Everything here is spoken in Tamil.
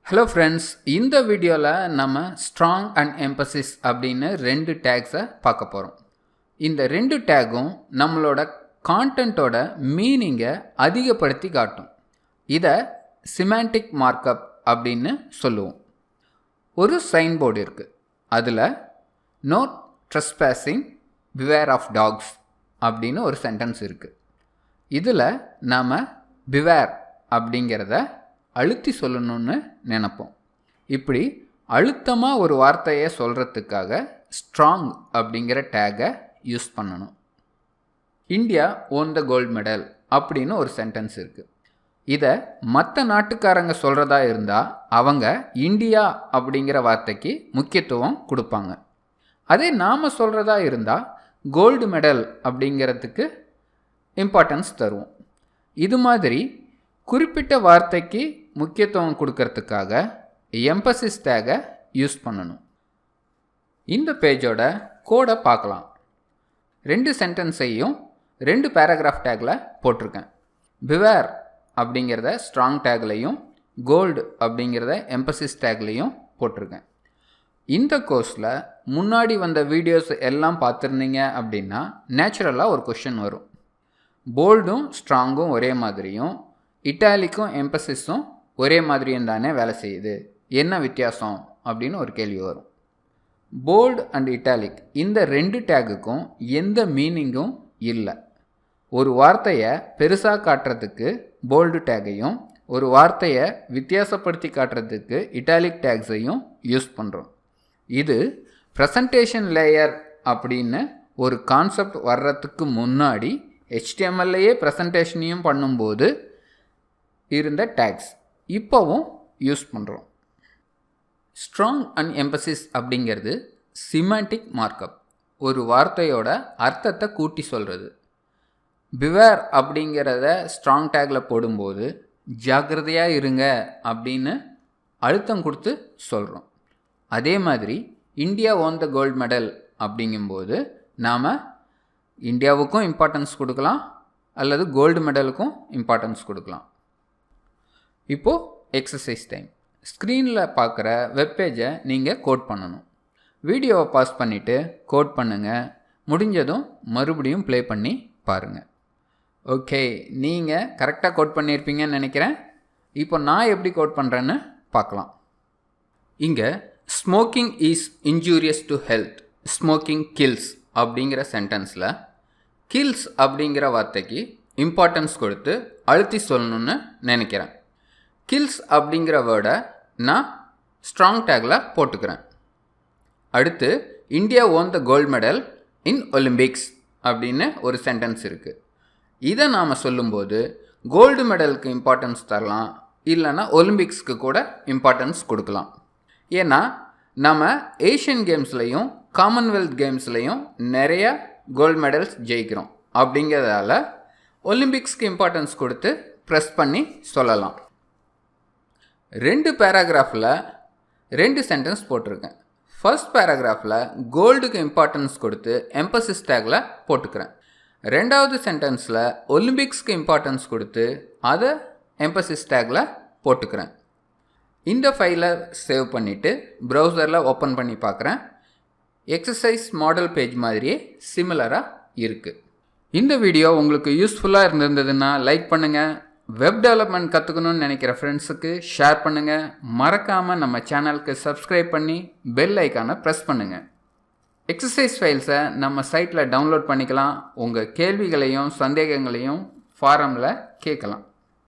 ஹலோ ஃப்ரெண்ட்ஸ், இந்த வீடியோவில் நம்ம ஸ்ட்ராங் அண்ட் எம்பசிஸ் அப்படின்னு ரெண்டு டேக்ஸை பார்க்க போகிறோம். இந்த ரெண்டு டேக்கும் நம்மளோட கான்டென்ட்டோட மீனிங்கை அதிகப்படுத்தி காட்டும். இதை சிமான்டிக் மார்க்கப் அப்படின்னு சொல்லுவோம். ஒரு சைன் போர்டு இருக்குது. அதில் no trespassing beware of tax அப்படின்னு ஒரு சென்டென்ஸ் இருக்குது. இதில் நாம் பிவேர் அப்படிங்கிறத அழுத்தி சொல்லணும்னு நினைப்போம். இப்படி அழுத்தமாக ஒரு வார்த்தையை சொல்கிறதுக்காக ஸ்ட்ராங் அப்படிங்கிற டேகை யூஸ் பண்ணணும். India won the gold medal அப்படின்னு ஒரு சென்டென்ஸ் இருக்குது. இதை மற்ற நாட்டுக்காரங்க சொல்கிறதா இருந்தால் அவங்க இந்தியா அப்படிங்கிற வார்த்தைக்கு முக்கியத்துவம் கொடுப்பாங்க. அதே நாம் சொல்கிறதா இருந்தால் கோல்டு மெடல் அப்படிங்கிறதுக்கு இம்பார்ட்டன்ஸ் தருவோம். இது மாதிரி குறிப்பிட்ட வார்த்தைக்கு முக்கியத்துவம் கொடுக்கறதுக்காக எம்பசிஸ் டேகை யூஸ் பண்ணணும். இந்த பேஜோட கோடை பார்க்கலாம். ரெண்டு சென்டென்ஸையும் ரெண்டு பேராகிராஃப் டேக்கில் போட்டிருக்கேன். பிவேர் அப்படிங்கிறத ஸ்ட்ராங் டேக்லையும் கோல்டு அப்படிங்கிறத எம்பசிஸ் டேக்லையும் போட்டிருக்கேன். இந்த கோர்ஸில் முன்னாடி வந்த வீடியோஸ் எல்லாம் பார்த்துருந்தீங்க அப்படின்னா நேச்சுரலாக ஒரு கொஷின் வரும். போல்டும் ஸ்ட்ராங்கும் ஒரே மாதிரியும் இட்டாலிக்கும் எம்பசிஸும் ஒரே மாதிரியும் தானே வேலை செய்யுது, என்ன வித்தியாசம் அப்படின்னு ஒரு கேள்வி வரும். போல்டு அண்ட் இட்டாலிக் இந்த ரெண்டு டேகுக்கும் எந்த மீனிங்கும் இல்லை. ஒரு வார்த்தையை பெருசாக காட்டுறதுக்கு போல்டு டேகையும் ஒரு வார்த்தையை வித்தியாசப்படுத்தி காட்டுறதுக்கு இட்டாலிக் டேக்ஸையும் யூஸ் பண்ணுறோம். இது ப்ரெசன்டேஷன் லேயர் அப்படின்னு ஒரு கான்செப்ட் வர்றதுக்கு முன்னாடி HTMLலையே ப்ரெசன்டேஷனையும் பண்ணும்போது இருந்த டேக்ஸ் இப்போவும் யூஸ் பண்ணுறோம். ஸ்ட்ராங் அண்ட் எம்பசிஸ் அப்படிங்கிறது சிமான்டிக் மார்க்கப், ஒரு வார்த்தையோட அர்த்தத்தை கூட்டி சொல்கிறது. பிவேர் அப்படிங்கிறத ஸ்ட்ராங் டேக்கில் போடும்போது ஜாக்கிரதையாக இருங்க அப்படின்னு அழுத்தம் கொடுத்து சொல்கிறோம். அதே மாதிரி India won the gold medal அப்படிங்கும்போது நாம் இந்தியாவுக்கும் இம்பார்ட்டன்ஸ் கொடுக்கலாம் அல்லது கோல்டு மெடலுக்கும் இம்பார்ட்டன்ஸ் கொடுக்கலாம். இப்போது எக்ஸசைஸ் டைம். ஸ்க்ரீனில் பார்க்குற வெப்பேஜை நீங்கள் கோட் பண்ணணும். வீடியோவை பாஸ் பண்ணிவிட்டு கோட் பண்ணுங்கள். முடிஞ்சதும் மறுபடியும் ப்ளே பண்ணி பாருங்கள். ஓகே, நீங்கள் கரெக்டாக கோட் பண்ணியிருப்பீங்கன்னு நினைக்கிறேன். இப்போ நான் எப்படி கோட் பண்ணுறேன்னு பார்க்கலாம். இங்கே smoking is injurious to health, smoking kills அப்படிங்கிற சென்டென்ஸில் கில்ஸ் அப்படிங்கிற வார்த்தைக்கு இம்பார்ட்டன்ஸ் கொடுத்து அழுத்தி சொல்லணும்னு நினைக்கிறேன். கில்ஸ் அப்படிங்கிற வேர்டை நான் ஸ்ட்ராங் டேக்கில் போட்டுக்கிறேன். அடுத்து India won the gold medal in Olympics அப்படின்னு ஒரு சென்டென்ஸ் இருக்குது. இதை நாம் சொல்லும்போது கோல்டு மெடலுக்கு இம்பார்ட்டன்ஸ் தரலாம், இல்லைன்னா ஒலிம்பிக்ஸ்க்கு கூட இம்பார்ட்டன்ஸ் கொடுக்கலாம். ஏன்னா நம்ம ஏஷியன் கேம்ஸ்லையும் காமன்வெல்த் கேம்ஸ்லையும் நிறைய கோல்டு மெடல்ஸ் ஜெயிக்கிறோம். அப்படிங்கிறதால ஒலிம்பிக்ஸ்க்கு இம்பார்ட்டன்ஸ் கொடுத்து ப்ரெஸ் பண்ணி சொல்லலாம். ரெண்டு பேராகிராஃபில் ரெண்டு சென்டென்ஸ் போட்டிருக்கேன். ஃபர்ஸ்ட் பேராகிராஃபில் கோல்டுக்கு இம்பார்ட்டன்ஸ் கொடுத்து எம்பசிஸ் டேக்கில் போட்டுக்கிறேன். ரெண்டாவது சென்டென்ஸில் ஒலிம்பிக்ஸ்க்கு இம்பார்ட்டன்ஸ் கொடுத்து அதை எம்பசிஸ் டேக்கில் போட்டுக்கிறேன். இந்த ஃபைலை சேவ் பண்ணிவிட்டு ப்ரௌசரில் ஓப்பன் பண்ணி பார்க்குறேன். எக்ஸசைஸ் மாடல் பேஜ் மாதிரியே சிமிலராக இருக்குது. இந்த வீடியோ உங்களுக்கு யூஸ்ஃபுல்லாக இருந்திருந்ததுன்னா லைக் பண்ணுங்கள். வெப் டெவலப்மெண்ட் கற்றுக்கணும்னு நினைக்கிற ஃப்ரெண்ட்ஸுக்கு ஷேர் பண்ணுங்கள். மறக்காமல் நம்ம சேனலுக்கு சப்ஸ்கிரைப் பண்ணி பெல் ஐக்கானை ப்ரெஸ் பண்ணுங்கள். எக்ஸசைஸ் ஃபைல்ஸை நம்ம சைட்டில் டவுன்லோட் பண்ணிக்கலாம். உங்கள் கேள்விகளையும் சந்தேகங்களையும் ஃபாரமில் கேட்கலாம்.